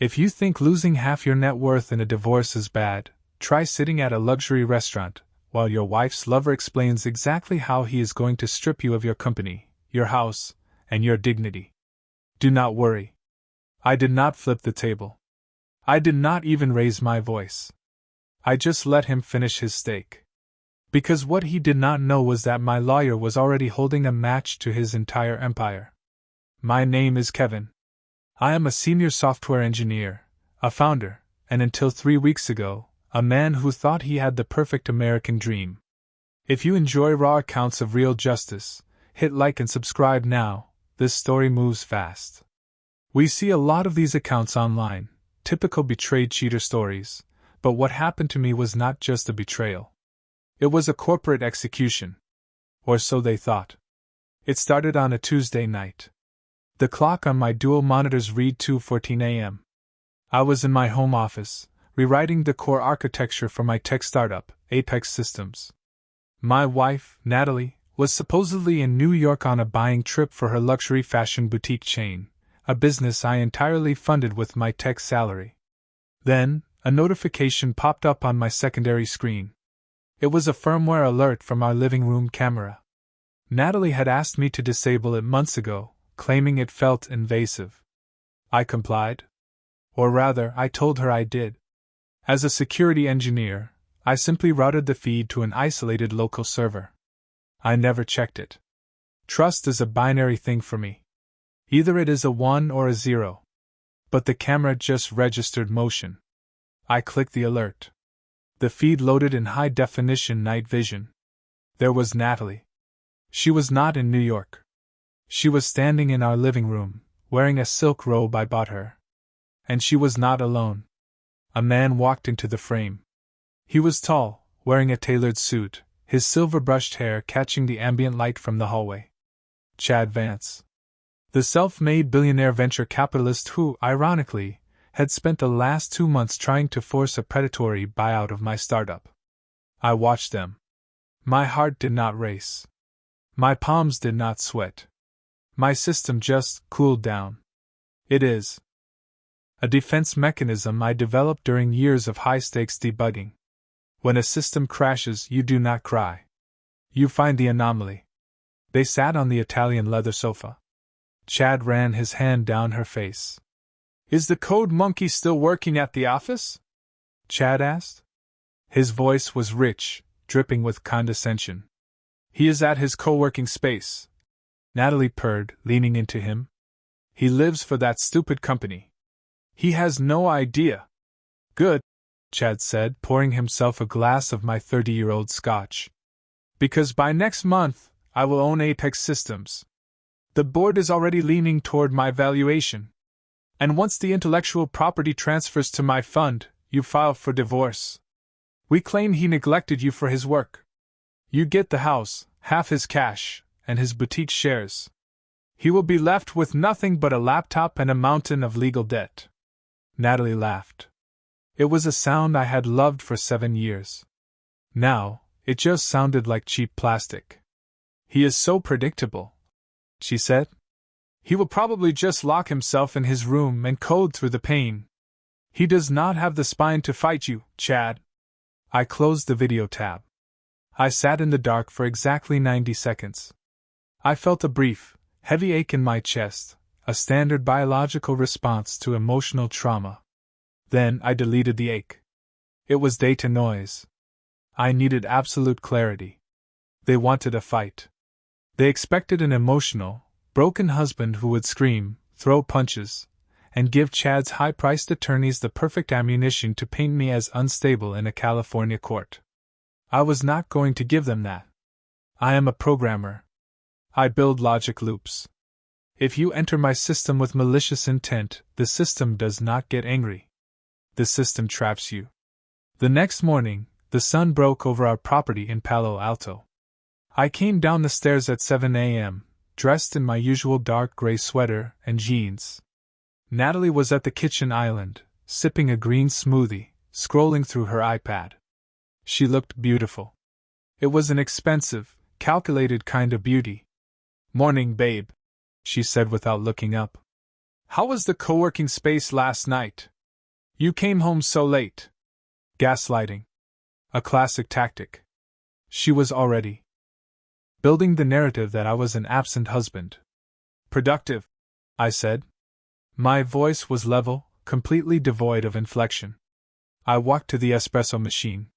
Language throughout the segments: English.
If you think losing half your net worth in a divorce is bad, try sitting at a luxury restaurant while your wife's lover explains exactly how he is going to strip you of your company, your house, and your dignity. Do not worry. I did not flip the table. I did not even raise my voice. I just let him finish his steak. Because what he did not know was that my lawyer was already holding a match to his entire empire. My name is Kevin. I am a senior software engineer, a founder, and until 3 weeks ago, a man who thought he had the perfect American dream. If you enjoy raw accounts of real justice, hit like and subscribe now. This story moves fast. We see a lot of these accounts online, typical betrayed cheater stories, but what happened to me was not just a betrayal. It was a corporate execution. Or so they thought. It started on a Tuesday night. The clock on my dual monitors read 2:14 a.m. I was in my home office, rewriting the core architecture for my tech startup, Apex Systems. My wife, Natalie, was supposedly in New York on a buying trip for her luxury fashion boutique chain, a business I entirely funded with my tech salary. Then, a notification popped up on my secondary screen. It was a firmware alert from our living room camera. Natalie had asked me to disable it months ago, claiming it felt invasive. I complied. Or rather, I told her I did. As a security engineer, I simply routed the feed to an isolated local server. I never checked it. Trust is a binary thing for me. Either it is a 1 or a 0. But the camera just registered motion. I clicked the alert. The feed loaded in high-definition night vision. There was Natalie. She was not in New York. She was standing in our living room, wearing a silk robe I bought her. And she was not alone. A man walked into the frame. He was tall, wearing a tailored suit, his silver-brushed hair catching the ambient light from the hallway. Chad Vance. The self-made billionaire venture capitalist who, ironically, had spent the last 2 months trying to force a predatory buyout of my startup. I watched them. My heart did not race. My palms did not sweat. My system just cooled down. It is a defense mechanism I developed during years of high-stakes debugging. When a system crashes, you do not cry. You find the anomaly. They sat on the Italian leather sofa. Chad ran his hand down her face. Is the code monkey still working at the office? Chad asked. His voice was rich, dripping with condescension. He is at his co-working space, Natalie purred, leaning into him. He lives for that stupid company. He has no idea. Good, Chad said, pouring himself a glass of my 30-year-old scotch. Because by next month, I will own Apex Systems. The board is already leaning toward my valuation. And once the intellectual property transfers to my fund, you file for divorce. We claim he neglected you for his work. You get the house, half his cash, and his boutique shares. He will be left with nothing but a laptop and a mountain of legal debt. Natalie laughed. It was a sound I had loved for 7 years. Now, it just sounded like cheap plastic. He is so predictable, she said. He will probably just lock himself in his room and code through the pain. He does not have the spine to fight you, Chad. I closed the video tab. I sat in the dark for exactly 90 seconds. I felt a brief, heavy ache in my chest, a standard biological response to emotional trauma. Then I deleted the ache. It was data noise. I needed absolute clarity. They wanted a fight. They expected an emotional, broken husband who would scream, throw punches, and give Chad's high-priced attorneys the perfect ammunition to paint me as unstable in a California court. I was not going to give them that. I am a programmer. I build logic loops. If you enter my system with malicious intent, the system does not get angry. The system traps you. The next morning, the sun broke over our property in Palo Alto. I came down the stairs at 7 a.m., dressed in my usual dark gray sweater and jeans. Natalie was at the kitchen island, sipping a green smoothie, scrolling through her iPad. She looked beautiful. It was an expensive, calculated kind of beauty. "Morning, babe," she said without looking up. "How was the co-working space last night?" You came home so late. Gaslighting. A classic tactic. She was already building the narrative that I was an absent husband. Productive, I said. My voice was level, completely devoid of inflection. I walked to the espresso machine.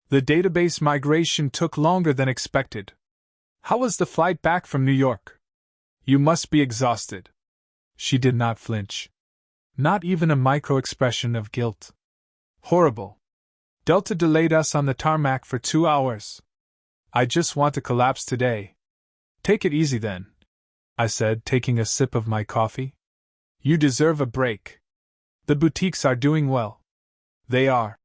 The database migration took longer than expected. How was the flight back from New York? You must be exhausted. She did not flinch. Not even a micro-expression of guilt. Horrible. Delta delayed us on the tarmac for 2 hours. I just want to collapse today. Take it easy then, I said, taking a sip of my coffee. You deserve a break. The boutiques are doing well. They are,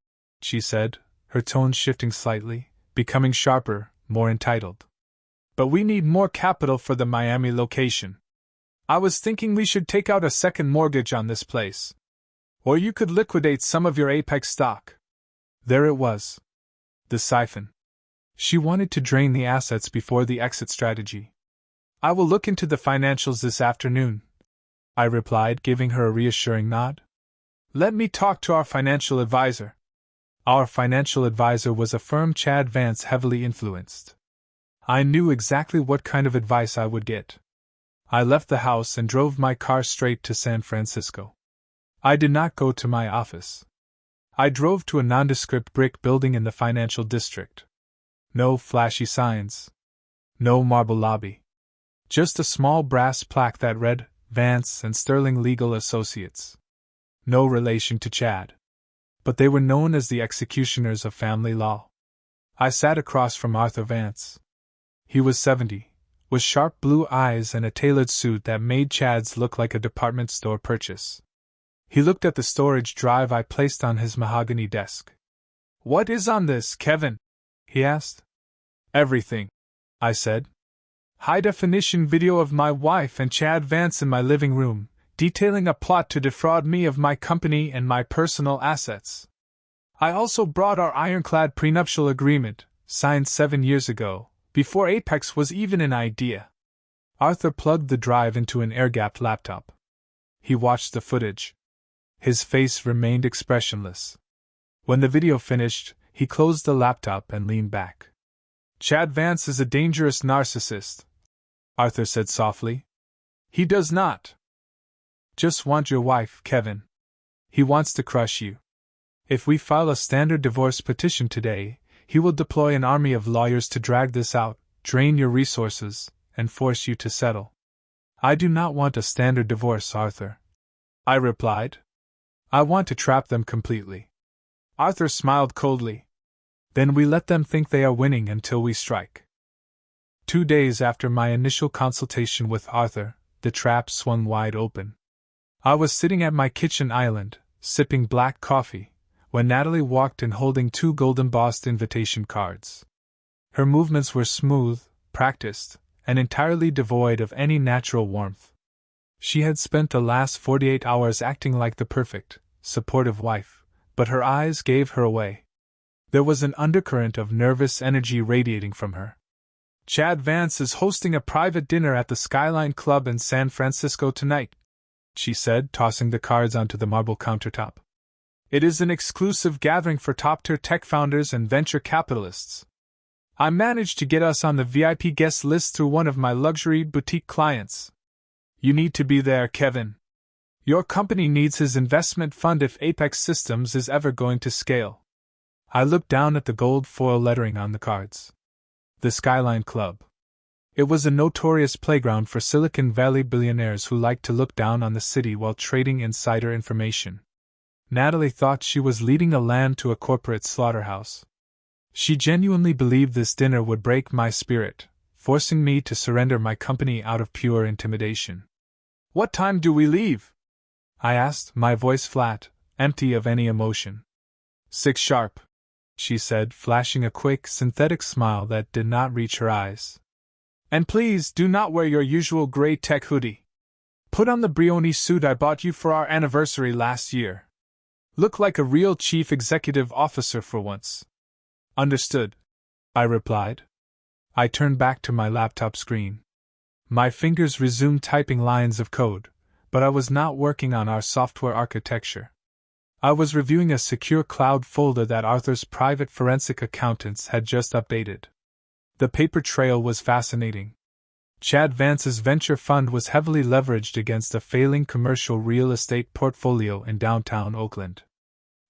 she said, her tone shifting slightly, becoming sharper, more entitled. But we need more capital for the Miami location. I was thinking we should take out a second mortgage on this place. Or you could liquidate some of your Apex stock. There it was. The siphon. She wanted to drain the assets before the exit strategy. I will look into the financials this afternoon, I replied, giving her a reassuring nod. Let me talk to our financial advisor. Our financial advisor was a firm Chad Vance heavily influenced. I knew exactly what kind of advice I would get. I left the house and drove my car straight to San Francisco. I did not go to my office. I drove to a nondescript brick building in the financial district. No flashy signs. No marble lobby. Just a small brass plaque that read, Vance and Sterling Legal Associates. No relation to Chad. But they were known as the executioners of family law. I sat across from Arthur Vance. He was 70, with sharp blue eyes and a tailored suit that made Chad's look like a department store purchase. He looked at the storage drive I placed on his mahogany desk. What is on this, Kevin? He asked. Everything, I said. High-definition video of my wife and Chad Vance in my living room, detailing a plot to defraud me of my company and my personal assets. I also brought our ironclad prenuptial agreement, signed 7 years ago, before Apex was even an idea. Arthur plugged the drive into an air-gapped laptop. He watched the footage. His face remained expressionless. When the video finished, he closed the laptop and leaned back. Chad Vance is a dangerous narcissist, Arthur said softly. He does not just want your wife, Kevin. He wants to crush you. If we file a standard divorce petition today, he will deploy an army of lawyers to drag this out, drain your resources, and force you to settle. I do not want a standard divorce, Arthur, I replied. I want to trap them completely. Arthur smiled coldly. Then we let them think they are winning until we strike. 2 days after my initial consultation with Arthur, the trap swung wide open. I was sitting at my kitchen island, sipping black coffee, when Natalie walked in holding 2 gold-embossed invitation cards. Her movements were smooth, practiced, and entirely devoid of any natural warmth. She had spent the last 48 hours acting like the perfect, supportive wife, but her eyes gave her away. There was an undercurrent of nervous energy radiating from her. Chad Vance is hosting a private dinner at the Skyline Club in San Francisco tonight, she said, tossing the cards onto the marble countertop. It is an exclusive gathering for top-tier tech founders and venture capitalists. I managed to get us on the VIP guest list through one of my luxury boutique clients. You need to be there, Kevin. Your company needs his investment fund if Apex Systems is ever going to scale. I looked down at the gold foil lettering on the cards. The Skyline Club. It was a notorious playground for Silicon Valley billionaires who liked to look down on the city while trading insider information. Natalie thought she was leading a lamb to a corporate slaughterhouse. She genuinely believed this dinner would break my spirit, forcing me to surrender my company out of pure intimidation. What time do we leave? I asked, my voice flat, empty of any emotion. 6 sharp, she said, flashing a quick, synthetic smile that did not reach her eyes. And please do not wear your usual gray tech hoodie. Put on the Brioni suit I bought you for our anniversary last year. Look like a real chief executive officer for once. Understood, I replied. I turned back to my laptop screen. My fingers resumed typing lines of code, but I was not working on our software architecture. I was reviewing a secure cloud folder that Arthur's private forensic accountants had just updated. The paper trail was fascinating. Chad Vance's venture fund was heavily leveraged against a failing commercial real estate portfolio in downtown Oakland.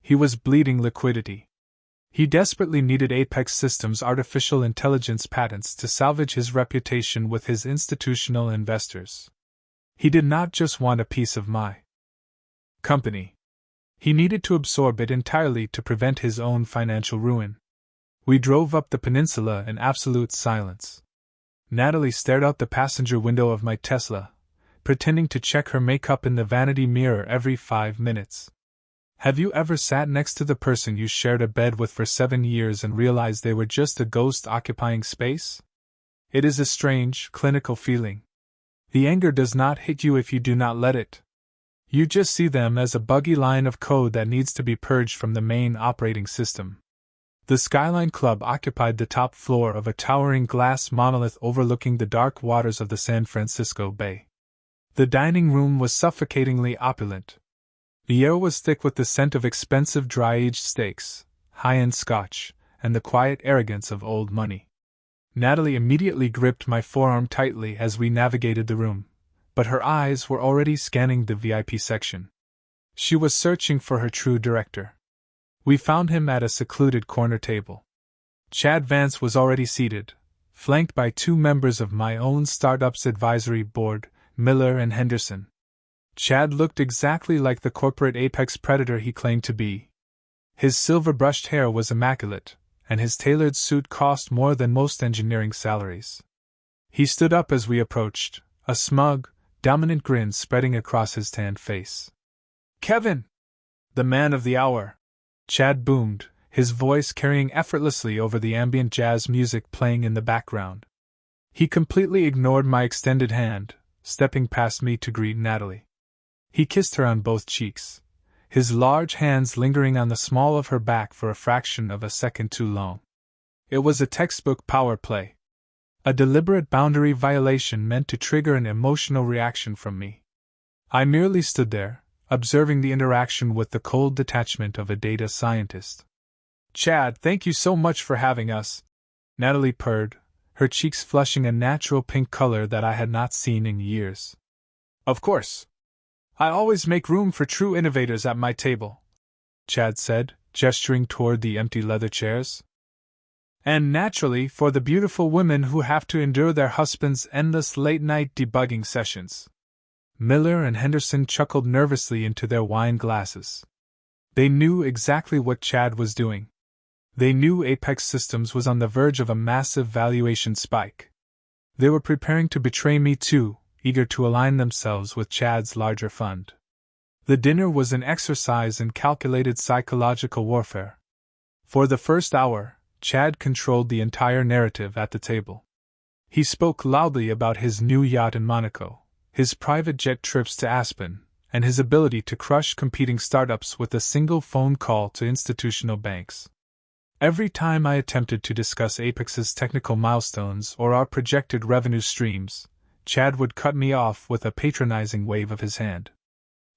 He was bleeding liquidity. He desperately needed Apex Systems' artificial intelligence patents to salvage his reputation with his institutional investors. He did not just want a piece of my company. He needed to absorb it entirely to prevent his own financial ruin. We drove up the peninsula in absolute silence. Natalie stared out the passenger window of my Tesla, pretending to check her makeup in the vanity mirror every 5 minutes. Have you ever sat next to the person you shared a bed with for 7 years and realized they were just a ghost occupying space? It is a strange, clinical feeling. The anger does not hit you if you do not let it. You just see them as a buggy line of code that needs to be purged from the main operating system. The Skyline Club occupied the top floor of a towering glass monolith overlooking the dark waters of the San Francisco Bay. The dining room was suffocatingly opulent. The air was thick with the scent of expensive dry-aged steaks, high-end scotch, and the quiet arrogance of old money. Natalie immediately gripped my forearm tightly as we navigated the room, but her eyes were already scanning the VIP section. She was searching for her true director. We found him at a secluded corner table. Chad Vance was already seated, flanked by 2 members of my own startup's advisory board, Miller and Henderson. Chad looked exactly like the corporate apex predator he claimed to be. His silver-brushed hair was immaculate, and his tailored suit cost more than most engineering salaries. He stood up as we approached, a smug, dominant grin spreading across his tanned face. "Kevin! The man of the hour!" Chad boomed, his voice carrying effortlessly over the ambient jazz music playing in the background. He completely ignored my extended hand, stepping past me to greet Natalie. He kissed her on both cheeks, his large hands lingering on the small of her back for a fraction of a second too long. It was a textbook power play. A deliberate boundary violation meant to trigger an emotional reaction from me. I merely stood there, observing the interaction with the cold detachment of a data scientist. "Chad, thank you so much for having us," Natalie purred, her cheeks flushing a natural pink color that I had not seen in years. "Of course. I always make room for true innovators at my table," Chad said, gesturing toward the empty leather chairs. "And naturally for the beautiful women who have to endure their husbands' endless late-night debugging sessions." Miller and Henderson chuckled nervously into their wine glasses. They knew exactly what Chad was doing. They knew Apex Systems was on the verge of a massive valuation spike. They were preparing to betray me too, eager to align themselves with Chad's larger fund. The dinner was an exercise in calculated psychological warfare. For the first hour, Chad controlled the entire narrative at the table. He spoke loudly about his new yacht in Monaco, his private jet trips to Aspen, and his ability to crush competing startups with a single phone call to institutional banks. Every time I attempted to discuss Apex's technical milestones or our projected revenue streams, Chad would cut me off with a patronizing wave of his hand.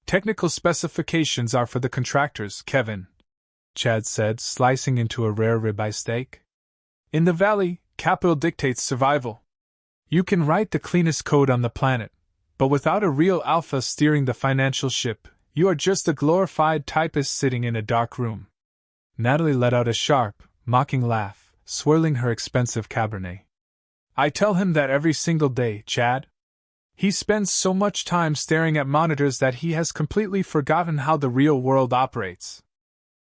"Technical specifications are for the contractors, Kevin," Chad said, slicing into a rare ribeye steak. "In the valley, capital dictates survival. You can write the cleanest code on the planet, but without a real alpha steering the financial ship, you are just a glorified typist sitting in a dark room." Natalie let out a sharp, mocking laugh, swirling her expensive Cabernet. "I tell him that every single day, Chad. He spends so much time staring at monitors that he has completely forgotten how the real world operates.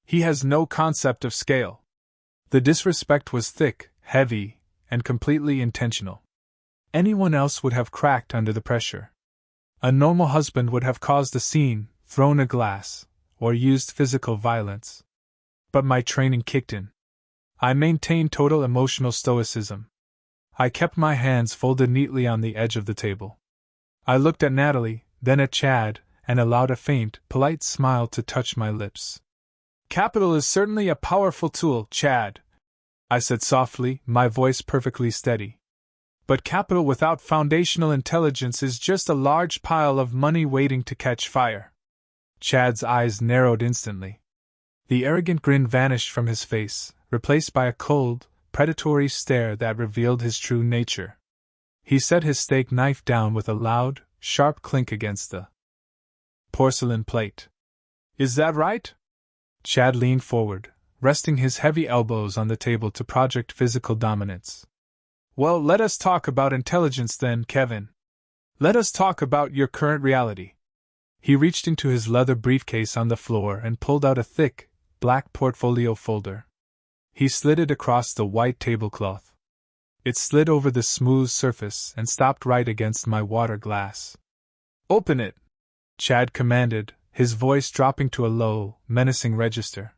He has no concept of scale." The disrespect was thick, heavy, and completely intentional. Anyone else would have cracked under the pressure. A normal husband would have caused a scene, thrown a glass, or used physical violence. But my training kicked in. I maintained total emotional stoicism. I kept my hands folded neatly on the edge of the table. I looked at Natalie, then at Chad, and allowed a faint, polite smile to touch my lips. "Capital is certainly a powerful tool, Chad," I said softly, my voice perfectly steady. "But capital without foundational intelligence is just a large pile of money waiting to catch fire. Chad's eyes narrowed instantly. The arrogant grin vanished from his face, replaced by a cold, predatory stare that revealed his true nature. He set his steak knife down with a loud, sharp clink against the porcelain plate. "Is that right?" Chad leaned forward, resting his heavy elbows on the table to project physical dominance. "Well, let us talk about intelligence then, Kevin. Let us talk about your current reality." He reached into his leather briefcase on the floor and pulled out a thick, black portfolio folder. He slid it across the white tablecloth. It slid over the smooth surface and stopped right against my water glass. "Open it," Chad commanded, his voice dropping to a low, menacing register.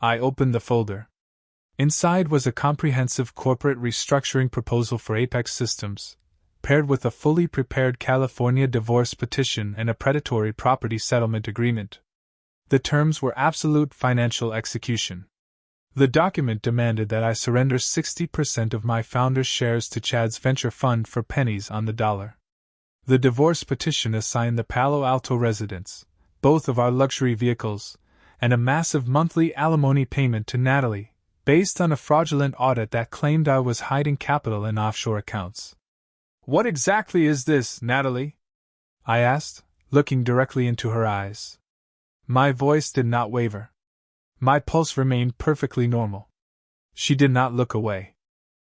I opened the folder. Inside was a comprehensive corporate restructuring proposal for Apex Systems, paired with a fully prepared California divorce petition and a predatory property settlement agreement. The terms were absolute financial execution. The document demanded that I surrender 60% of my founder's shares to Chad's venture fund for pennies on the dollar. The divorce petition assigned the Palo Alto residence, both of our luxury vehicles, and a massive monthly alimony payment to Natalie, based on a fraudulent audit that claimed I was hiding capital in offshore accounts. "What exactly is this, Natalie?" I asked, looking directly into her eyes. My voice did not waver. My pulse remained perfectly normal. She did not look away.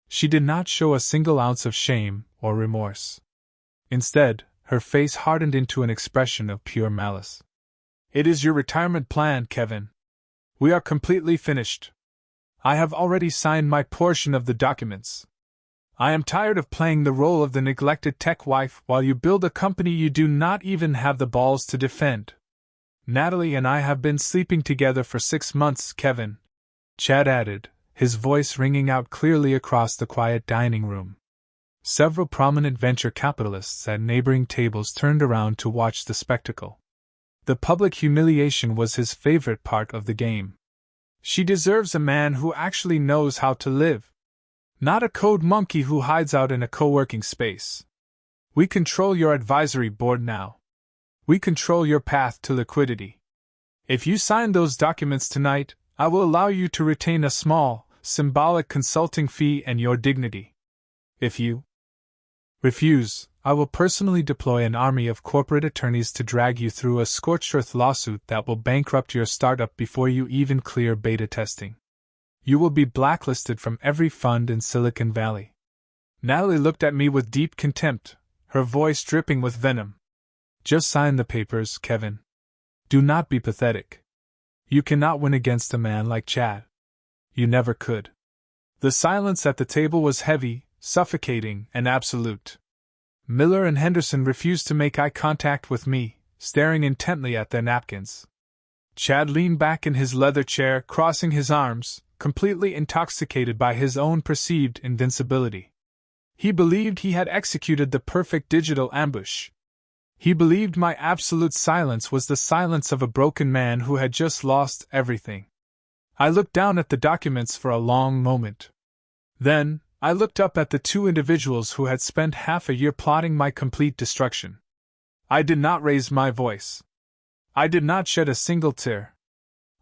She did not show a single ounce of shame or remorse. Instead, her face hardened into an expression of pure malice. "It is your retirement plan, Kevin. We are completely finished. I have already signed my portion of the documents. I am tired of playing the role of the neglected tech wife while you build a company you do not even have the balls to defend. Natalie and I have been sleeping together for 6 months, Kevin," Chad added, his voice ringing out clearly across the quiet dining room. Several prominent venture capitalists at neighboring tables turned around to watch the spectacle. The public humiliation was his favorite part of the game. She deserves a man who actually knows how to live. Not a code monkey who hides out in a co-working space. We control your advisory board now. We control your path to liquidity. If you sign those documents tonight, I will allow you to retain a small, symbolic consulting fee and your dignity. If you refuse, I will personally deploy an army of corporate attorneys to drag you through a scorched earth lawsuit that will bankrupt your startup before you even clear beta testing. You will be blacklisted from every fund in Silicon Valley." Natalie looked at me with deep contempt, her voice dripping with venom. "Just sign the papers, Kevin. Do not be pathetic. You cannot win against a man like Chad. You never could." The silence at the table was heavy, suffocating, and absolute. Miller and Henderson refused to make eye contact with me, staring intently at their napkins. Chad leaned back in his leather chair, crossing his arms, completely intoxicated by his own perceived invincibility. He believed he had executed the perfect digital ambush. He believed my absolute silence was the silence of a broken man who had just lost everything. I looked down at the documents for a long moment. Then, I looked up at the two individuals who had spent half a year plotting my complete destruction. I did not raise my voice. I did not shed a single tear.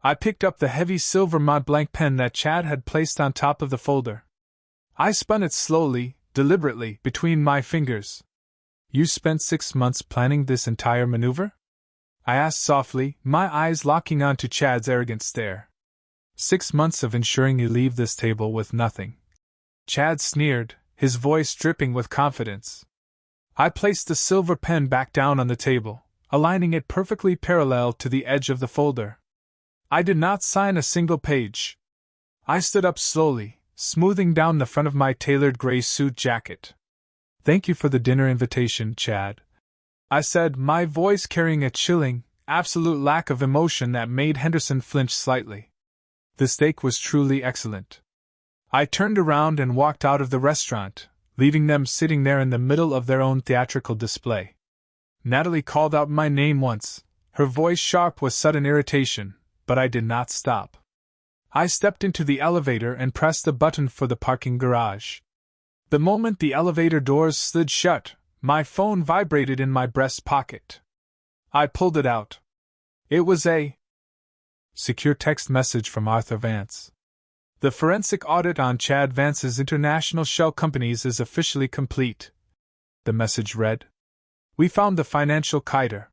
I picked up the heavy silver Mont Blanc pen that Chad had placed on top of the folder. I spun it slowly, deliberately, between my fingers. "You spent 6 months planning this entire maneuver?" I asked softly, my eyes locking onto Chad's arrogant stare. 6 months of ensuring you leave this table with nothing. Chad sneered, his voice dripping with confidence. I placed the silver pen back down on the table, aligning it perfectly parallel to the edge of the folder. I did not sign a single page. I stood up slowly, smoothing down the front of my tailored gray suit jacket. "Thank you for the dinner invitation, Chad," I said, my voice carrying a chilling, absolute lack of emotion that made Henderson flinch slightly. The steak was truly excellent. I turned around and walked out of the restaurant, leaving them sitting there in the middle of their own theatrical display. Natalie called out my name once, her voice sharp with sudden irritation, but I did not stop. I stepped into the elevator and pressed the button for the parking garage. The moment the elevator doors slid shut, my phone vibrated in my breast pocket. I pulled it out. It was a secure text message from Arthur Vance. The forensic audit on Chad Vance's international shell companies is officially complete. The message read. We found the financial kiter.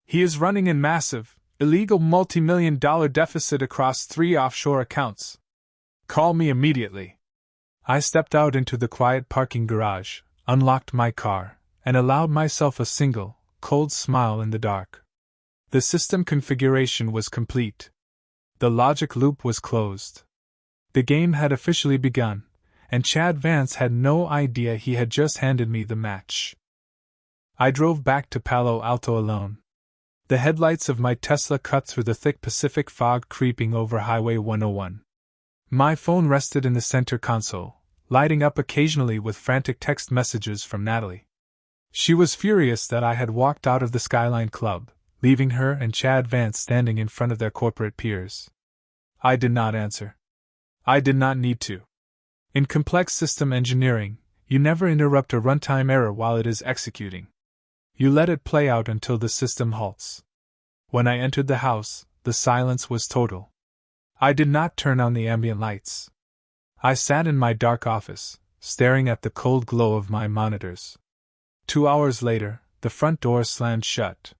He is running in massive, illegal multi-million-dollar deficit across 3 offshore accounts. Call me immediately. I stepped out into the quiet parking garage, unlocked my car, and allowed myself a single, cold smile in the dark. The system configuration was complete. The logic loop was closed. The game had officially begun, and Chad Vance had no idea he had just handed me the match. I drove back to Palo Alto alone. The headlights of my Tesla cut through the thick Pacific fog creeping over Highway 101. My phone rested in the center console, lighting up occasionally with frantic text messages from Natalie. She was furious that I had walked out of the Skyline Club, leaving her and Chad Vance standing in front of their corporate peers. I did not answer. I did not need to. In complex system engineering, you never interrupt a runtime error while it is executing. You let it play out until the system halts. When I entered the house, the silence was total. I did not turn on the ambient lights. I sat in my dark office, staring at the cold glow of my monitors. 2 hours later, the front door slammed shut.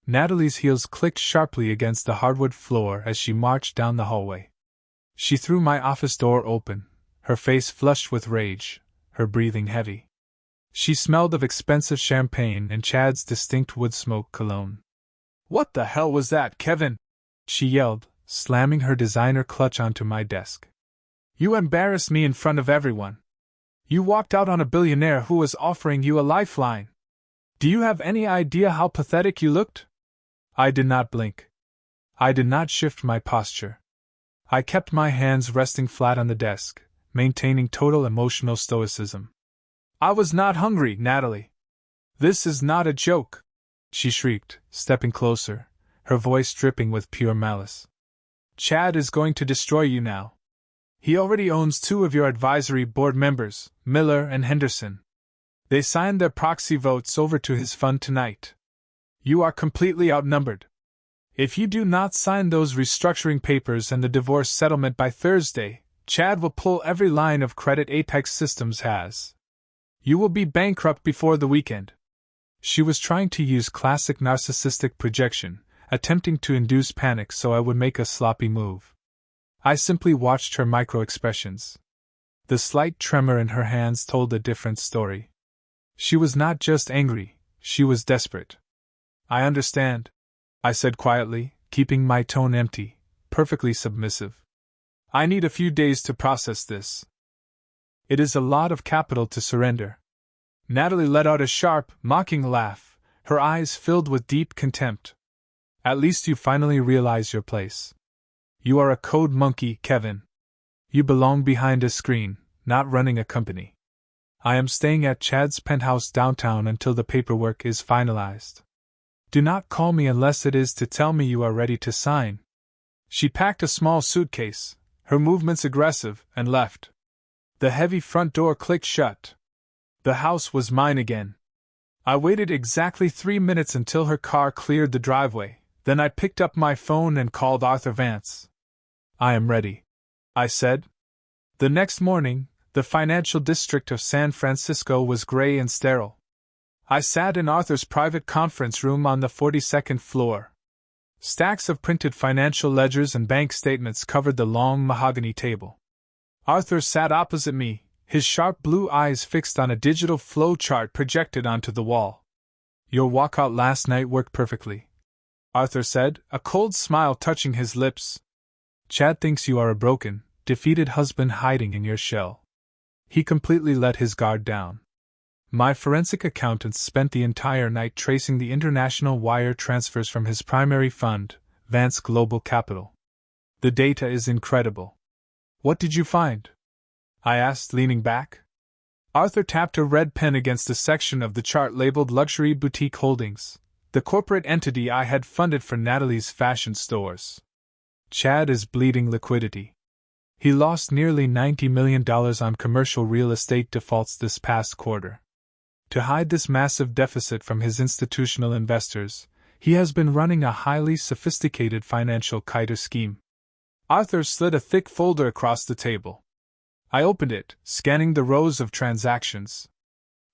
Natalie's heels clicked sharply against the hardwood floor as she marched down the hallway. She threw my office door open, her face flushed with rage, her breathing heavy. She smelled of expensive champagne and Chad's distinct wood smoke cologne. "What the hell was that, Kevin?" she yelled, slamming her designer clutch onto my desk. "You embarrassed me in front of everyone. You walked out on a billionaire who was offering you a lifeline. Do you have any idea how pathetic you looked?" I did not blink. I did not shift my posture. I kept my hands resting flat on the desk, maintaining total emotional stoicism. "I was not hungry, Natalie. This is not a joke," she shrieked, stepping closer, her voice dripping with pure malice. "Chad is going to destroy you now. He already owns 2 of your advisory board members, Miller and Henderson. They signed their proxy votes over to his fund tonight. You are completely outnumbered. If you do not sign those restructuring papers and the divorce settlement by Thursday, Chad will pull every line of credit Apex Systems has. You will be bankrupt before the weekend." She was trying to use classic narcissistic projection, attempting to induce panic so I would make a sloppy move. I simply watched her micro-expressions. The slight tremor in her hands told a different story. She was not just angry, she was desperate. "I understand," I said quietly, keeping my tone empty, perfectly submissive. "I need a few days to process this. It is a lot of capital to surrender." Natalie let out a sharp, mocking laugh, her eyes filled with deep contempt. "At least you finally realize your place. You are a code monkey, Kevin. You belong behind a screen, not running a company. I am staying at Chad's penthouse downtown until the paperwork is finalized. Do not call me unless it is to tell me you are ready to sign." She packed a small suitcase, her movements aggressive, and left. The heavy front door clicked shut. The house was mine again. I waited exactly 3 minutes until her car cleared the driveway, then I picked up my phone and called Arthur Vance. "I am ready," I said. The next morning, the financial district of San Francisco was gray and sterile. I sat in Arthur's private conference room on the 42nd floor. Stacks of printed financial ledgers and bank statements covered the long mahogany table. Arthur sat opposite me, his sharp blue eyes fixed on a digital flow chart projected onto the wall. "Your walkout last night worked perfectly," Arthur said, a cold smile touching his lips. "Chad thinks you are a broken, defeated husband hiding in your shell. He completely let his guard down. My forensic accountants spent the entire night tracing the international wire transfers from his primary fund, Vance Global Capital. The data is incredible." "What did you find?" I asked, leaning back. Arthur tapped a red pen against a section of the chart labeled Luxury Boutique Holdings, the corporate entity I had funded for Natalie's fashion stores. "Chad is bleeding liquidity. He lost nearly $90 million on commercial real estate defaults this past quarter. To hide this massive deficit from his institutional investors, He has been running a highly sophisticated financial kiter scheme. Arthur slid a thick folder across the table. I opened it, scanning the rows of transactions.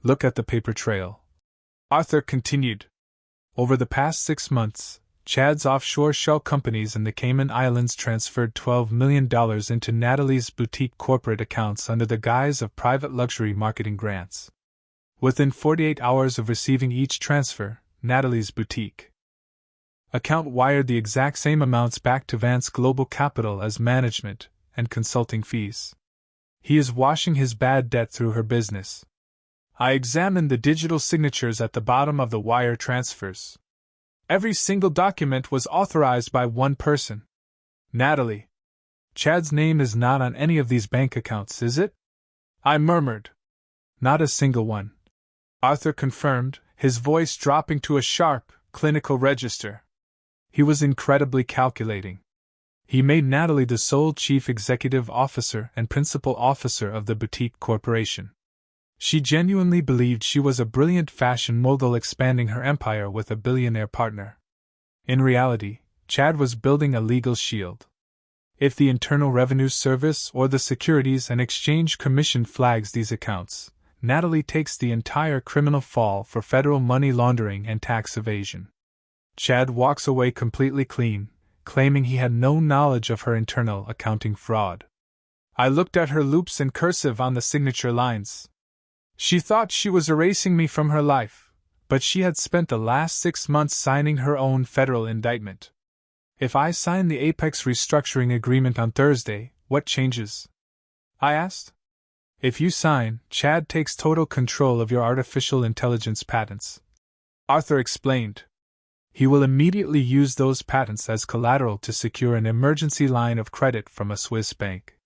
Look at the paper trail. Arthur continued. Over the past 6 months, Chad's offshore shell companies in the Cayman Islands transferred $12 million into Natalie's boutique corporate accounts under the guise of private luxury marketing grants. Within 48 hours of receiving each transfer, Natalie's boutique account wired the exact same amounts back to Vance Global Capital as management and consulting fees. He is washing his bad debt through her business. I examined the digital signatures at the bottom of the wire transfers. Every single document was authorized by one person. Natalie. Chad's name is not on any of these bank accounts, is it? I murmured. Not a single one. Arthur confirmed, his voice dropping to a sharp, clinical register. He was incredibly calculating. He made Natalie the sole chief executive officer and principal officer of the boutique corporation. She genuinely believed she was a brilliant fashion mogul expanding her empire with a billionaire partner. In reality, Chad was building a legal shield. If the Internal Revenue Service or the Securities and Exchange Commission flags these accounts, Natalie takes the entire criminal fall for federal money laundering and tax evasion. Chad walks away completely clean, claiming he had no knowledge of her internal accounting fraud. I looked at her loops in cursive on the signature lines. She thought she was erasing me from her life, but she had spent the last 6 months signing her own federal indictment. If I sign the Apex restructuring agreement on Thursday, what changes? I asked. If you sign, Chad takes total control of your artificial intelligence patents. Arthur explained. He will immediately use those patents as collateral to secure an emergency line of credit from a Swiss bank.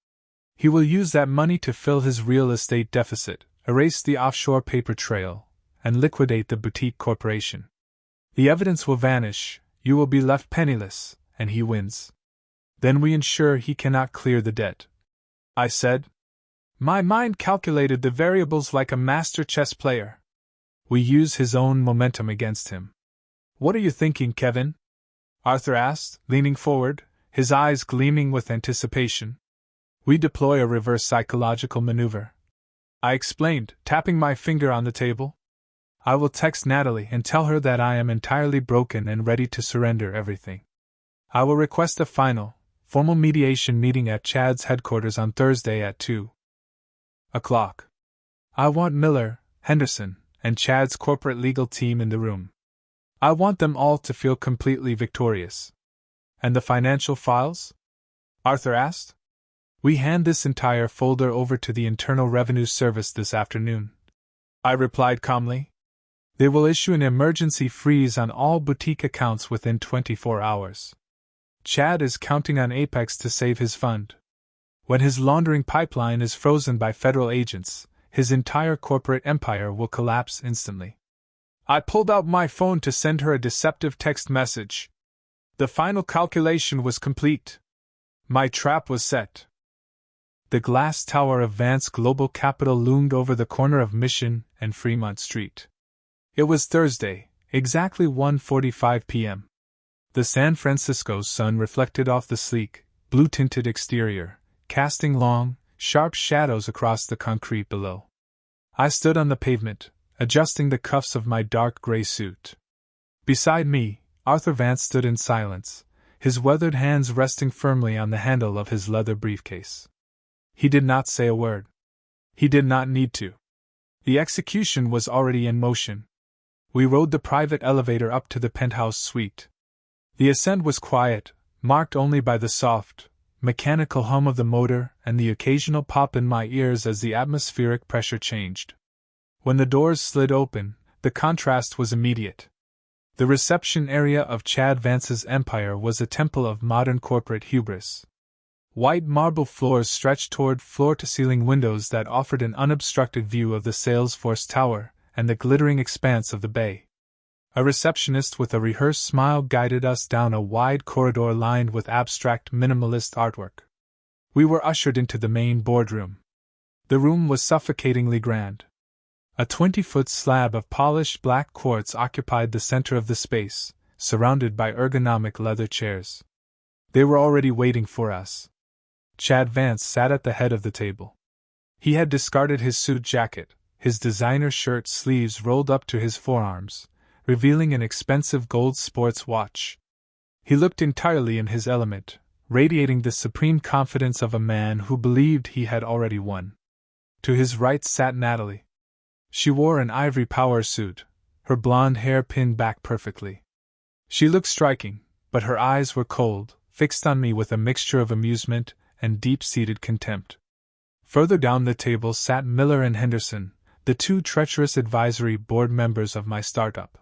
He will use that money to fill his real estate deficit, erase the offshore paper trail, and liquidate the boutique corporation. The evidence will vanish, you will be left penniless, and he wins. Then we ensure he cannot clear the debt. I said. My mind calculated the variables like a master chess player. We use his own momentum against him. What are you thinking, Kevin? Arthur asked, leaning forward, his eyes gleaming with anticipation. We deploy a reverse psychological maneuver. I explained, tapping my finger on the table. I will text Natalie and tell her that I am entirely broken and ready to surrender everything. I will request a final, formal mediation meeting at Chad's headquarters on Thursday at 2 o'clock. I want Miller, Henderson, and Chad's corporate legal team in the room. I want them all to feel completely victorious. And the financial files? Arthur asked. We hand this entire folder over to the Internal Revenue Service this afternoon. I replied calmly. They will issue an emergency freeze on all boutique accounts within 24 hours. Chad is counting on Apex to save his fund. When his laundering pipeline is frozen by federal agents, his entire corporate empire will collapse instantly. I pulled out my phone to send her a deceptive text message. The final calculation was complete. My trap was set. The glass tower of Vance Global Capital loomed over the corner of Mission and Fremont Street. It was Thursday, exactly 1:45 p.m. The San Francisco sun reflected off the sleek, blue-tinted exterior, casting long, sharp shadows across the concrete below. I stood on the pavement, adjusting the cuffs of my dark gray suit. Beside me, Arthur Vance stood in silence, his weathered hands resting firmly on the handle of his leather briefcase. He did not say a word. He did not need to. The execution was already in motion. We rode the private elevator up to the penthouse suite. The ascent was quiet, marked only by the soft, mechanical hum of the motor and the occasional pop in my ears as the atmospheric pressure changed. When the doors slid open, the contrast was immediate. The reception area of Chad Vance's empire was a temple of modern corporate hubris. White marble floors stretched toward floor-to-ceiling windows that offered an unobstructed view of the Salesforce Tower and the glittering expanse of the bay. A receptionist with a rehearsed smile guided us down a wide corridor lined with abstract minimalist artwork. We were ushered into the main boardroom. The room was suffocatingly grand. A 20-foot slab of polished black quartz occupied the center of the space, surrounded by ergonomic leather chairs. They were already waiting for us. Chad Vance sat at the head of the table. He had discarded his suit jacket, his designer shirt sleeves rolled up to his forearms, revealing an expensive gold sports watch. He looked entirely in his element, radiating the supreme confidence of a man who believed he had already won. To his right sat Natalie. She wore an ivory power suit, her blonde hair pinned back perfectly. She looked striking, but her eyes were cold, fixed on me with a mixture of amusement and deep-seated contempt. Further down the table sat Miller and Henderson, the two treacherous advisory board members of my startup.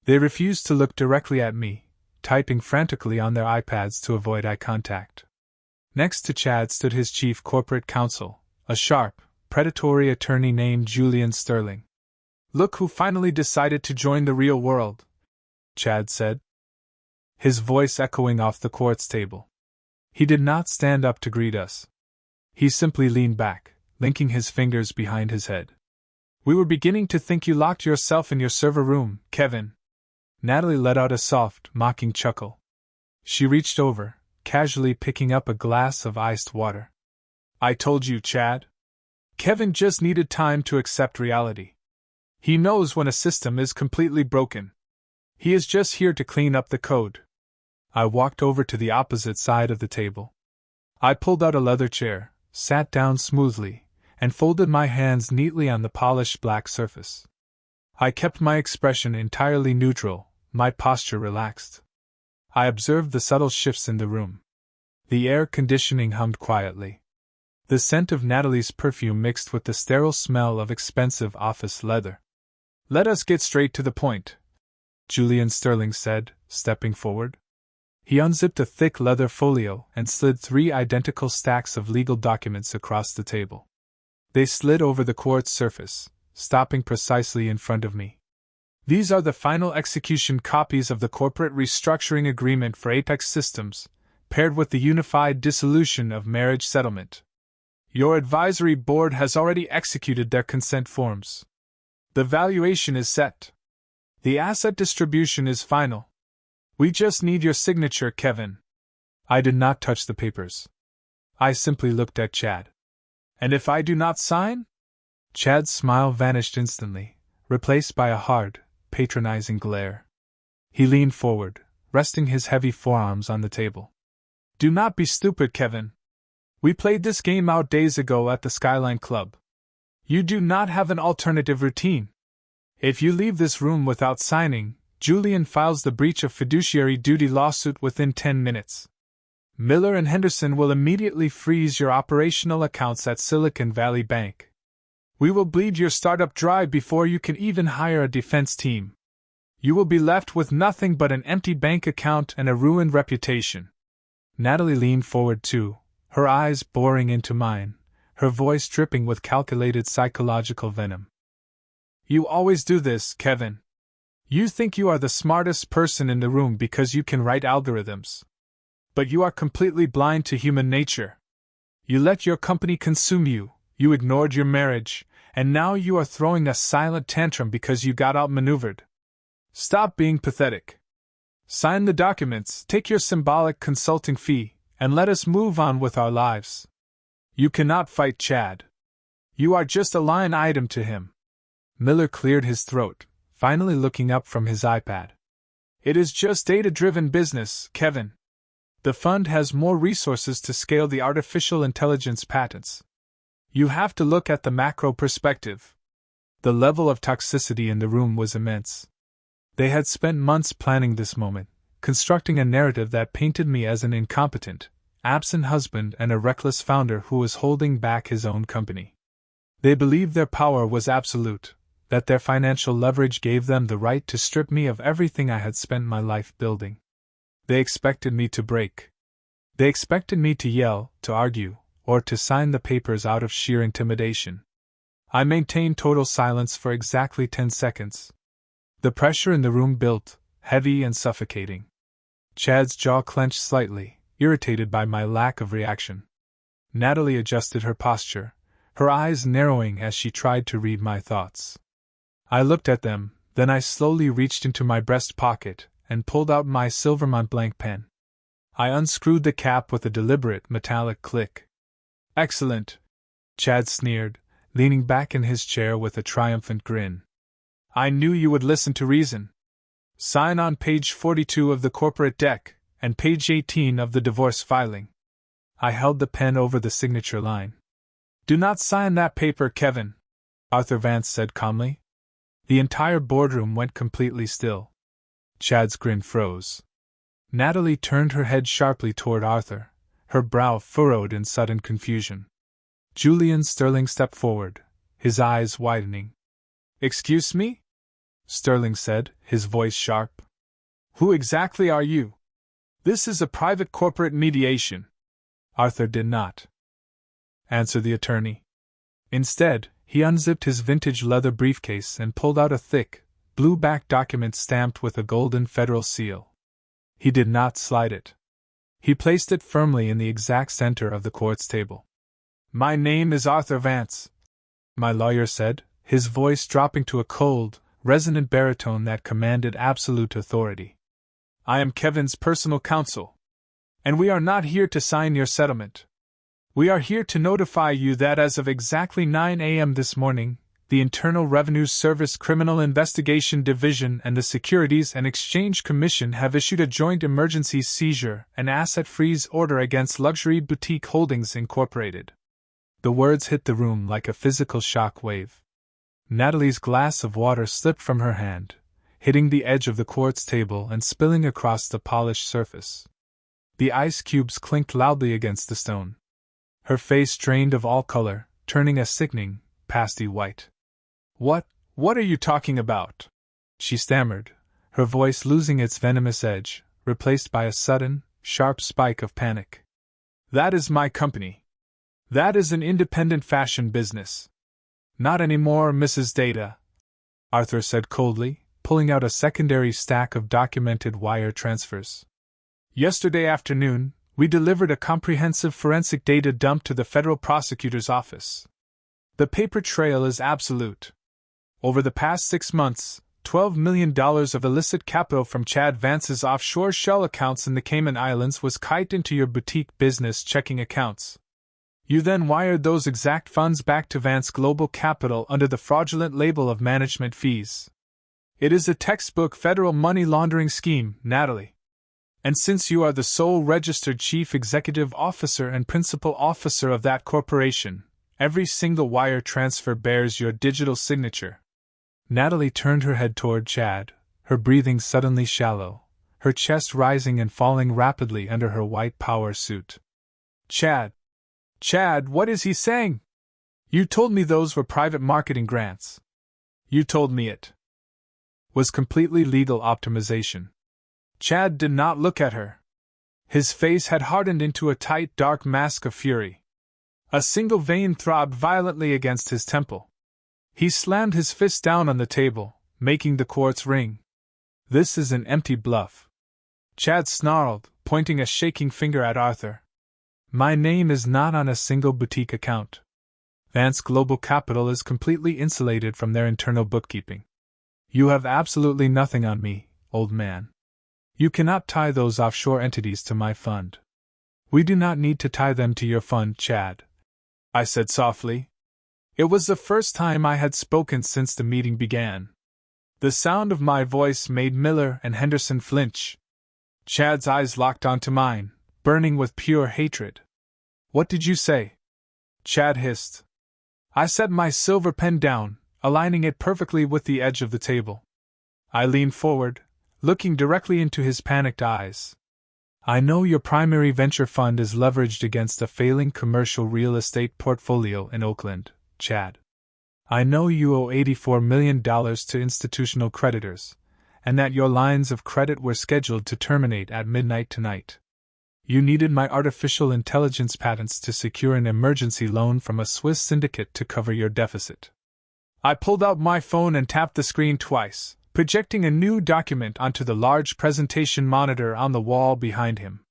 They refused to look directly at me, typing frantically on their iPads to avoid eye contact. Next to Chad stood his chief corporate counsel, a sharp, predatory attorney named Julian Sterling. "Look who finally decided to join the real world," Chad said, his voice echoing off the quartz table. He did not stand up to greet us. He simply leaned back, linking his fingers behind his head. "We were beginning to think you locked yourself in your server room, Kevin." Natalie let out a soft, mocking chuckle. She reached over, casually picking up a glass of iced water. "I told you, Chad. Kevin just needed time to accept reality. He knows when a system is completely broken. He is just here to clean up the code." I walked over to the opposite side of the table. I pulled out a leather chair, sat down smoothly, and folded my hands neatly on the polished black surface. I kept my expression entirely neutral, my posture relaxed. I observed the subtle shifts in the room. The air conditioning hummed quietly. The scent of Natalie's perfume mixed with the sterile smell of expensive office leather. "Let us get straight to the point," Julian Sterling said, stepping forward. He unzipped a thick leather folio and slid 3 identical stacks of legal documents across the table. They slid over the quartz surface, stopping precisely in front of me. "These are the final execution copies of the corporate restructuring agreement for Apex Systems, paired with the unified dissolution of marriage settlement. Your advisory board has already executed their consent forms. The valuation is set. The asset distribution is final. We just need your signature, Kevin." I did not touch the papers. I simply looked at Chad. "And if I do not sign?" Chad's smile vanished instantly, replaced by a hard, patronizing glare. He leaned forward, resting his heavy forearms on the table. "Do not be stupid, Kevin. We played this game out days ago at the Skyline Club. You do not have an alternative routine. If you leave this room without signing, Julian files the breach of fiduciary duty lawsuit within 10 minutes. Miller and Henderson will immediately freeze your operational accounts at Silicon Valley Bank. We will bleed your startup dry before you can even hire a defense team. You will be left with nothing but an empty bank account and a ruined reputation." Natalie leaned forward too, her eyes boring into mine, her voice dripping with calculated psychological venom. "You always do this, Kevin. You think you are the smartest person in the room because you can write algorithms. But you are completely blind to human nature. You let your company consume you, you ignored your marriage, and now you are throwing a silent tantrum because you got outmaneuvered. Stop being pathetic. Sign the documents, take your symbolic consulting fee, and let us move on with our lives. You cannot fight Chad. You are just a line item to him." Miller cleared his throat, finally looking up from his iPad. "It is just data-driven business, Kevin. The fund has more resources to scale the artificial intelligence patents. You have to look at the macro perspective." The level of toxicity in the room was immense. They had spent months planning this moment, constructing a narrative that painted me as an incompetent, absent husband and a reckless founder who was holding back his own company. They believed their power was absolute, that their financial leverage gave them the right to strip me of everything I had spent my life building. They expected me to break. They expected me to yell, to argue, or to sign the papers out of sheer intimidation. I maintained total silence for exactly 10 seconds. The pressure in the room built, heavy and suffocating. Chad's jaw clenched slightly, irritated by my lack of reaction. Natalie adjusted her posture, her eyes narrowing as she tried to read my thoughts. I looked at them, then I slowly reached into my breast pocket and pulled out my silver Montblanc pen. I unscrewed the cap with a deliberate metallic click. "Excellent," Chad sneered, leaning back in his chair with a triumphant grin. "I knew you would listen to reason. Sign on page 42 of the corporate deck, and page 18 of the divorce filing." I held the pen over the signature line. "Do not sign that paper, Kevin," Arthur Vance said calmly. The entire boardroom went completely still. Chad's grin froze. Natalie turned her head sharply toward Arthur, her brow furrowed in sudden confusion. Julian Sterling stepped forward, his eyes widening. "Excuse me?" Sterling said, his voice sharp. "Who exactly are you? This is a private corporate mediation." Arthur did not answer the attorney. Instead, he unzipped his vintage leather briefcase and pulled out a thick, blue-backed document stamped with a golden federal seal. He did not slide it. He placed it firmly in the exact center of the court's table. "My name is Arthur Vance," my lawyer said, his voice dropping to a cold, resonant baritone that commanded absolute authority. "I am Kevin's personal counsel. And we are not here to sign your settlement. We are here to notify you that as of exactly 9 a.m. this morning, the Internal Revenue Service Criminal Investigation Division and the Securities and Exchange Commission have issued a joint emergency seizure and asset freeze order against Luxury Boutique Holdings Incorporated." The words hit the room like a physical shock wave. Natalie's glass of water slipped from her hand, hitting the edge of the quartz table and spilling across the polished surface. The ice cubes clinked loudly against the stone. Her face drained of all color, turning a sickening, pasty white. What are you talking about?" she stammered, her voice losing its venomous edge, replaced by a sudden, sharp spike of panic. "That is my company. That is an independent fashion business." "Not anymore, Mrs. Data," Arthur said coldly, pulling out a secondary stack of documented wire transfers. "Yesterday afternoon, we delivered a comprehensive forensic data dump to the federal prosecutor's office. The paper trail is absolute. Over the past 6 months, $12 million of illicit capital from Chad Vance's offshore shell accounts in the Cayman Islands was kicked into your boutique business checking accounts. You then wired those exact funds back to Vance Global Capital under the fraudulent label of management fees. It is a textbook federal money laundering scheme, Natalie. And since you are the sole registered chief executive officer and principal officer of that corporation, every single wire transfer bears your digital signature." Natalie turned her head toward Chad, her breathing suddenly shallow, her chest rising and falling rapidly under her white power suit. Chad, what is he saying? You told me those were private marketing grants. You told me it was completely legal optimization." Chad did not look at her. His face had hardened into a tight, dark mask of fury. A single vein throbbed violently against his temple. He slammed his fist down on the table, making the quartz ring. "This is an empty bluff," Chad snarled, pointing a shaking finger at Arthur. "My name is not on a single boutique account. Vance Global Capital is completely insulated from their internal bookkeeping. You have absolutely nothing on me, old man. You cannot tie those offshore entities to my fund." "We do not need to tie them to your fund, Chad," I said softly. It was the first time I had spoken since the meeting began. The sound of my voice made Miller and Henderson flinch. Chad's eyes locked onto mine, burning with pure hatred. "What did you say?" Chad hissed. I set my silver pen down, aligning it perfectly with the edge of the table. I leaned forward, looking directly into his panicked eyes. "I know your primary venture fund is leveraged against a failing commercial real estate portfolio in Oakland, Chad. I know you owe $84 million to institutional creditors, and that your lines of credit were scheduled to terminate at midnight tonight. You needed my artificial intelligence patents to secure an emergency loan from a Swiss syndicate to cover your deficit." I pulled out my phone and tapped the screen twice, projecting a new document onto the large presentation monitor on the wall behind him.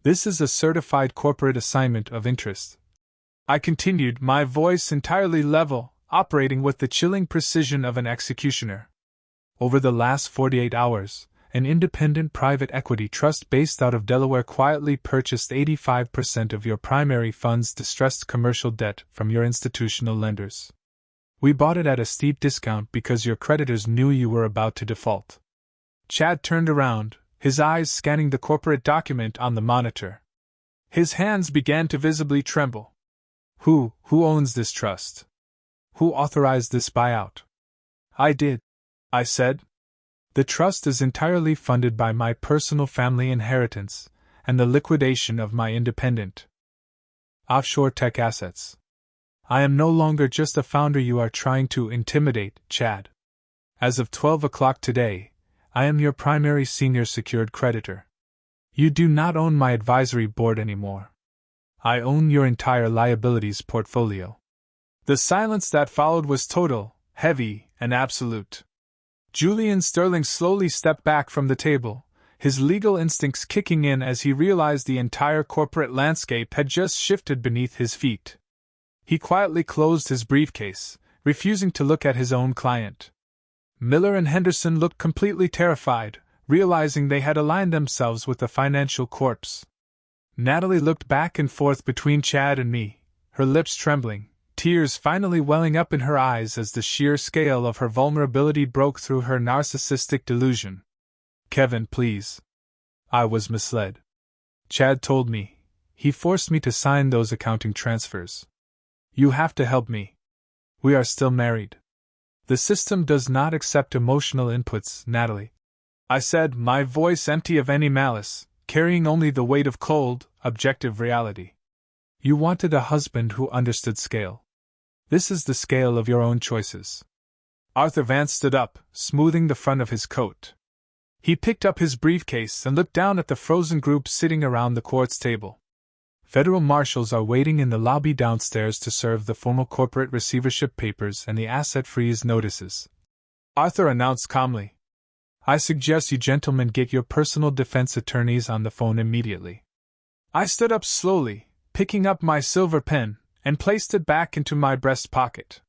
"This is a certified corporate assignment of interest," I continued, my voice entirely level, operating with the chilling precision of an executioner. "Over the last 48 hours, an independent private equity trust based out of Delaware, quietly purchased 85% of your primary fund's distressed commercial debt from your institutional lenders. We bought it at a steep discount because your creditors knew you were about to default. Chad turned around, his eyes scanning the corporate document on the monitor. His hands began to visibly tremble. Who owns this trust? Who authorized this buyout? I did, I said. The trust is entirely funded by my personal family inheritance and the liquidation of my independent offshore tech assets. I am no longer just a founder you are trying to intimidate, Chad. As of 12 o'clock today, I am your primary senior secured creditor. You do not own my advisory board anymore. I own your entire liabilities portfolio. The silence that followed was total, heavy, and absolute. Julian Sterling slowly stepped back from the table, his legal instincts kicking in as he realized the entire corporate landscape had just shifted beneath his feet. He quietly closed his briefcase, refusing to look at his own client. Miller and Henderson looked completely terrified, realizing they had aligned themselves with the financial corpse. Natalie looked back and forth between Chad and me, her lips trembling, tears finally welling up in her eyes as the sheer scale of her vulnerability broke through her narcissistic delusion. Kevin, please. I was misled. Chad told me. He forced me to sign those accounting transfers. You have to help me. We are still married. The system does not accept emotional inputs, Natalie. I said, my voice empty of any malice, carrying only the weight of cold, objective reality. You wanted a husband who understood scale. This is the scale of your own choices. Arthur Vance stood up, smoothing the front of his coat. He picked up his briefcase and looked down at the frozen group sitting around the quartz table. Federal marshals are waiting in the lobby downstairs to serve the formal corporate receivership papers and the asset freeze notices. Arthur announced calmly. I suggest you gentlemen get your personal defense attorneys on the phone immediately. I stood up slowly, picking up my silver pen, and placed it back into my breast pocket.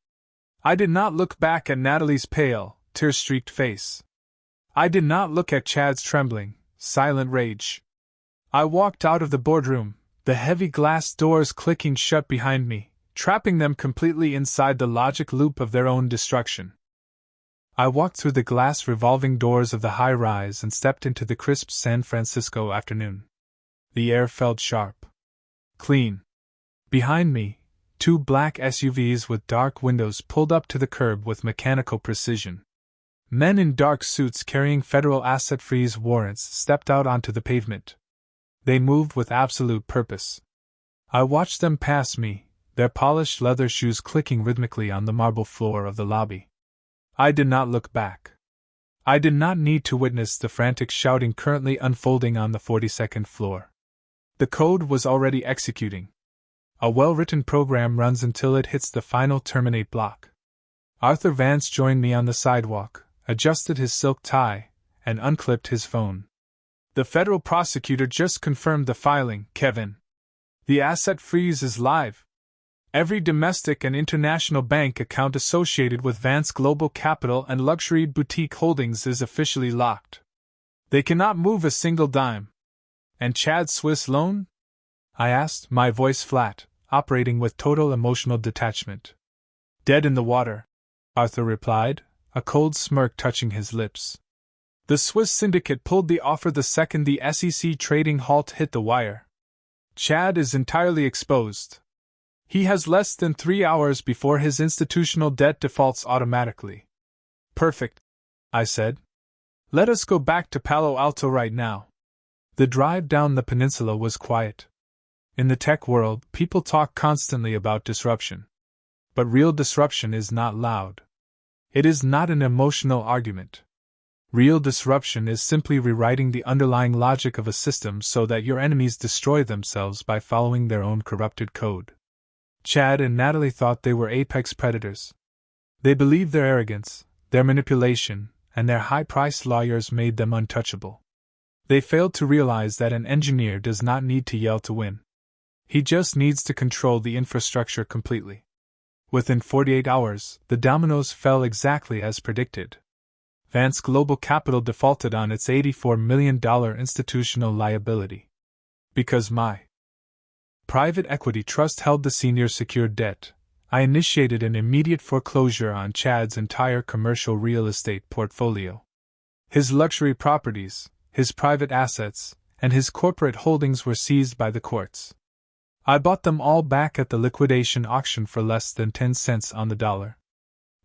I did not look back at Natalie's pale, tear-streaked face. I did not look at Chad's trembling, silent rage. I walked out of the boardroom, the heavy glass doors clicking shut behind me, trapping them completely inside the logic loop of their own destruction. I walked through the glass revolving doors of the high-rise and stepped into the crisp San Francisco afternoon. The air felt sharp. Clean. Behind me, two black SUVs with dark windows pulled up to the curb with mechanical precision. Men in dark suits carrying federal asset freeze warrants stepped out onto the pavement. They moved with absolute purpose. I watched them pass me, their polished leather shoes clicking rhythmically on the marble floor of the lobby. I did not look back. I did not need to witness the frantic shouting currently unfolding on the 42nd floor. The code was already executing. A well-written program runs until it hits the final terminate block. Arthur Vance joined me on the sidewalk, adjusted his silk tie, and unclipped his phone. The federal prosecutor just confirmed the filing, Kevin. The asset freeze is live. Every domestic and international bank account associated with Vance Global Capital and Luxury Boutique Holdings is officially locked. They cannot move a single dime. And Chad's Swiss loan? I asked, my voice flat, operating with total emotional detachment. Dead in the water, Arthur replied, a cold smirk touching his lips. The Swiss syndicate pulled the offer the second the SEC trading halt hit the wire. Chad is entirely exposed. He has less than 3 hours before his institutional debt defaults automatically. Perfect, I said. Let us go back to Palo Alto right now. The drive down the peninsula was quiet. In the tech world, people talk constantly about disruption. But real disruption is not loud. It is not an emotional argument. Real disruption is simply rewriting the underlying logic of a system so that your enemies destroy themselves by following their own corrupted code. Chad and Natalie thought they were apex predators. They believed their arrogance, their manipulation, and their high-priced lawyers made them untouchable. They failed to realize that an engineer does not need to yell to win. He just needs to control the infrastructure completely. Within 48 hours, the dominoes fell exactly as predicted. Vance Global Capital defaulted on its $84 million institutional liability. Because my private equity trust held the senior secured debt, I initiated an immediate foreclosure on Chad's entire commercial real estate portfolio. His luxury properties, his private assets, and his corporate holdings were seized by the courts. I bought them all back at the liquidation auction for less than 10 cents on the dollar.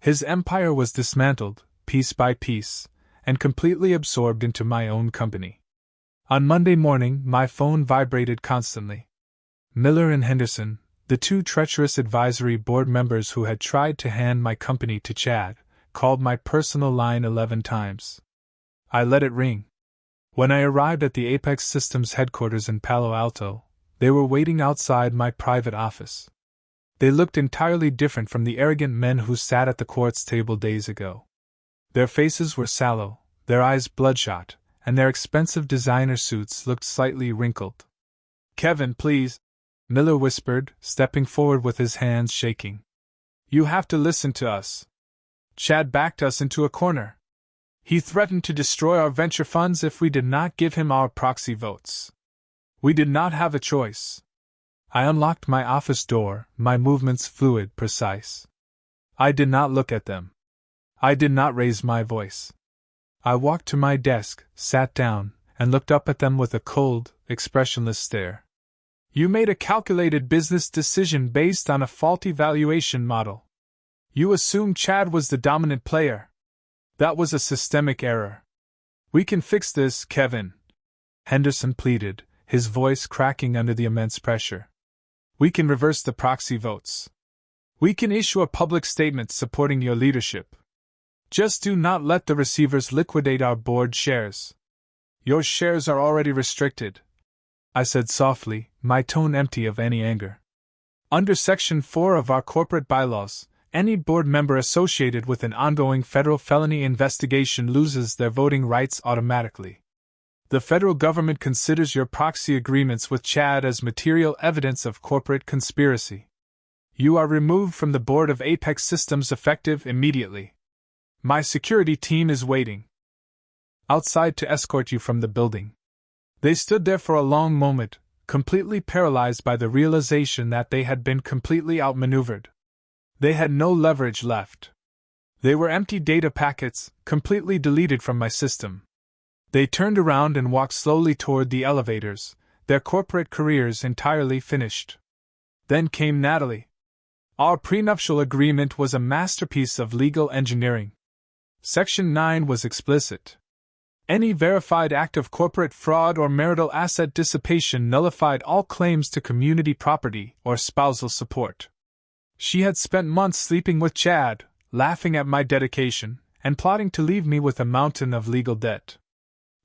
His empire was dismantled, piece by piece, and completely absorbed into my own company. On Monday morning, my phone vibrated constantly. Miller and Henderson, the two treacherous advisory board members who had tried to hand my company to Chad, called my personal line 11 times. I let it ring. When I arrived at the Apex Systems headquarters in Palo Alto, they were waiting outside my private office. They looked entirely different from the arrogant men who sat at the court's table days ago. Their faces were sallow, their eyes bloodshot, and their expensive designer suits looked slightly wrinkled. "Kevin, please," Miller whispered, stepping forward with his hands shaking. "You have to listen to us. Chad backed us into a corner. He threatened to destroy our venture funds if we did not give him our proxy votes. We did not have a choice." I unlocked my office door, my movements fluid, precise. I did not look at them. I did not raise my voice. I walked to my desk, sat down, and looked up at them with a cold, expressionless stare. "You made a calculated business decision based on a faulty valuation model. You assumed Chad was the dominant player. That was a systemic error. We can fix this, Kevin," Henderson pleaded, his voice cracking under the immense pressure. "We can reverse the proxy votes. We can issue a public statement supporting your leadership. Just do not let the receivers liquidate our board shares. Your shares are already restricted," I said softly, my tone empty of any anger. "Under Section 4 of our corporate bylaws, any board member associated with an ongoing federal felony investigation loses their voting rights automatically. The federal government considers your proxy agreements with Chad as material evidence of corporate conspiracy. You are removed from the board of Apex Systems effective immediately. My security team is waiting outside to escort you from the building." They stood there for a long moment, completely paralyzed by the realization that they had been completely outmaneuvered. They had no leverage left. They were empty data packets, completely deleted from my system. They turned around and walked slowly toward the elevators, their corporate careers entirely finished. Then came Natalie. Our prenuptial agreement was a masterpiece of legal engineering. Section 9 was explicit. Any verified act of corporate fraud or marital asset dissipation nullified all claims to community property or spousal support. She had spent months sleeping with Chad, laughing at my dedication, and plotting to leave me with a mountain of legal debt.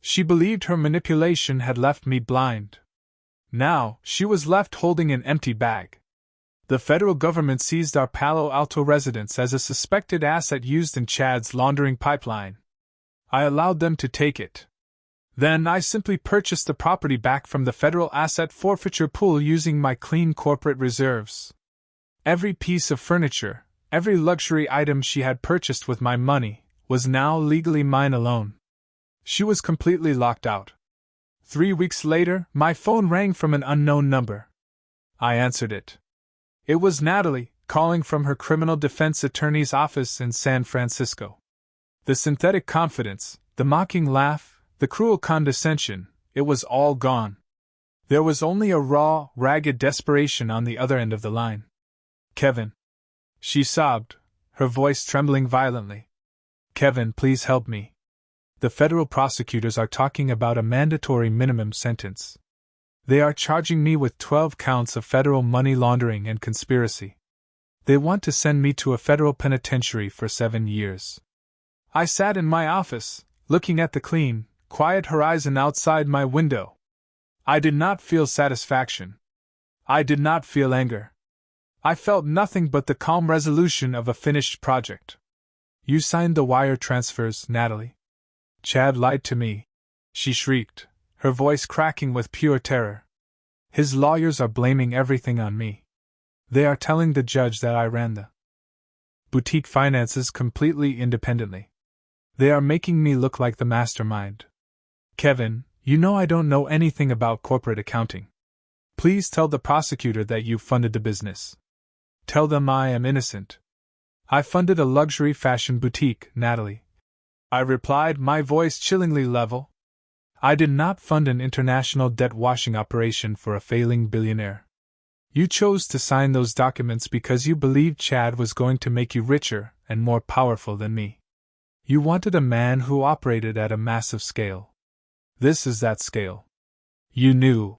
She believed her manipulation had left me blind. Now, she was left holding an empty bag. The federal government seized our Palo Alto residence as a suspected asset used in Chad's laundering pipeline. I allowed them to take it. Then I simply purchased the property back from the federal asset forfeiture pool using my clean corporate reserves. Every piece of furniture, every luxury item she had purchased with my money, was now legally mine alone. She was completely locked out. 3 weeks later, my phone rang from an unknown number. I answered it. It was Natalie, calling from her criminal defense attorney's office in San Francisco. The synthetic confidence, the mocking laugh, the cruel condescension, it was all gone. There was only a raw, ragged desperation on the other end of the line. "Kevin," she sobbed, her voice trembling violently. "Kevin, please help me. The federal prosecutors are talking about a mandatory minimum sentence. They are charging me with 12 counts of federal money laundering and conspiracy. They want to send me to a federal penitentiary for 7 years." I sat in my office, looking at the clean, quiet horizon outside my window. I did not feel satisfaction. I did not feel anger. I felt nothing but the calm resolution of a finished project. "You signed the wire transfers, Natalie. Chad lied to me," she shrieked, her voice cracking with pure terror. "His lawyers are blaming everything on me. They are telling the judge that I ran the boutique finances completely independently. They are making me look like the mastermind. Kevin, you know I don't know anything about corporate accounting. Please tell the prosecutor that you funded the business. Tell them I am innocent. I funded a luxury fashion boutique, Natalie. I replied, my voice chillingly level. I did not fund an international debt-washing operation for a failing billionaire. You chose to sign those documents because you believed Chad was going to make you richer and more powerful than me. You wanted a man who operated at a massive scale. This is that scale. You knew,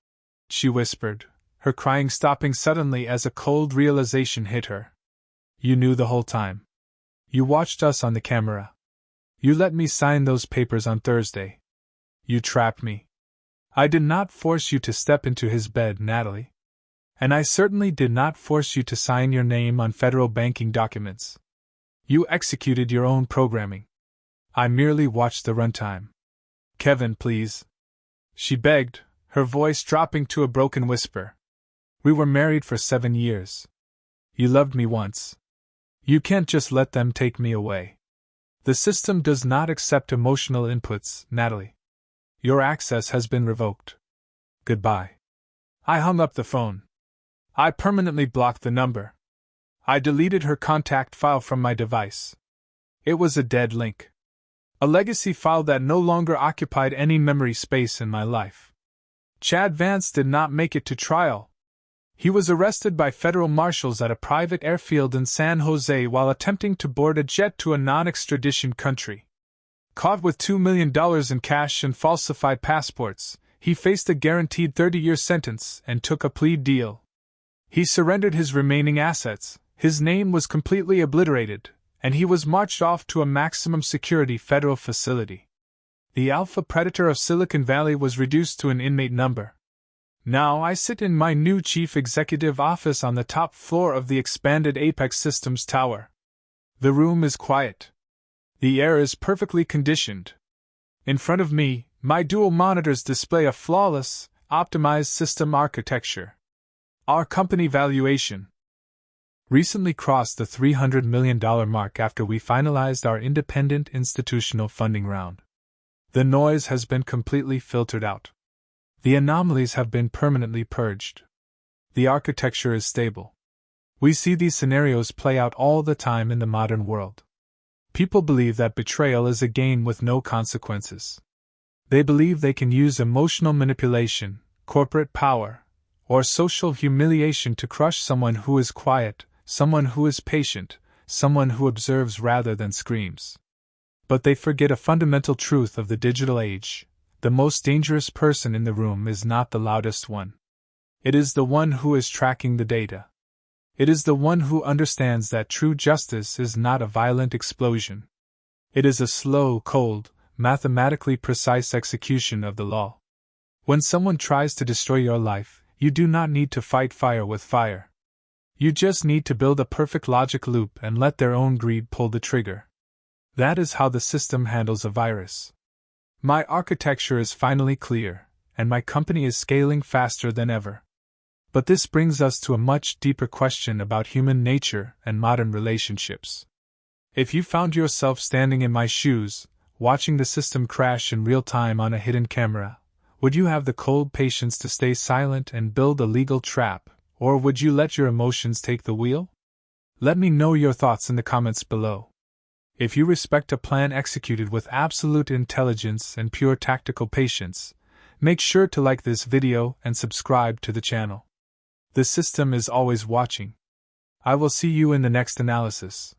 she whispered, her crying stopping suddenly as a cold realization hit her. You knew the whole time. You watched us on the camera. You let me sign those papers on Thursday. You trapped me. I did not force you to step into his bed, Natalie. And I certainly did not force you to sign your name on federal banking documents. You executed your own programming. I merely watched the runtime. Kevin, please. She begged, her voice dropping to a broken whisper. We were married for 7 years. You loved me once. You can't just let them take me away. The system does not accept emotional inputs, Natalie. Your access has been revoked. Goodbye. I hung up the phone. I permanently blocked the number. I deleted her contact file from my device. It was a dead link. A legacy file that no longer occupied any memory space in my life. Chad Vance did not make it to trial. He was arrested by federal marshals at a private airfield in San Jose while attempting to board a jet to a non-extradition country. Caught with $2 million in cash and falsified passports, he faced a guaranteed 30-year sentence and took a plea deal. He surrendered his remaining assets, his name was completely obliterated, and he was marched off to a maximum security federal facility. The alpha predator of Silicon Valley was reduced to an inmate number. Now I sit in my new chief executive office on the top floor of the expanded Apex Systems tower. The room is quiet. The air is perfectly conditioned. In front of me, my dual monitors display a flawless, optimized system architecture. Our company valuation recently crossed the $300 million mark after we finalized our independent institutional funding round. The noise has been completely filtered out. The anomalies have been permanently purged. The architecture is stable. We see these scenarios play out all the time in the modern world. People believe that betrayal is a gain with no consequences. They believe they can use emotional manipulation, corporate power, or social humiliation to crush someone who is quiet, someone who is patient, someone who observes rather than screams. But they forget a fundamental truth of the digital age. The most dangerous person in the room is not the loudest one. It is the one who is tracking the data. It is the one who understands that true justice is not a violent explosion. It is a slow, cold, mathematically precise execution of the law. When someone tries to destroy your life, you do not need to fight fire with fire. You just need to build a perfect logic loop and let their own greed pull the trigger. That is how the system handles a virus. My architecture is finally clear, and my company is scaling faster than ever. But this brings us to a much deeper question about human nature and modern relationships. If you found yourself standing in my shoes, watching the system crash in real time on a hidden camera, would you have the cold patience to stay silent and build a legal trap, or would you let your emotions take the wheel? Let me know your thoughts in the comments below. If you respect a plan executed with absolute intelligence and pure tactical patience, make sure to like this video and subscribe to the channel. The system is always watching. I will see you in the next analysis.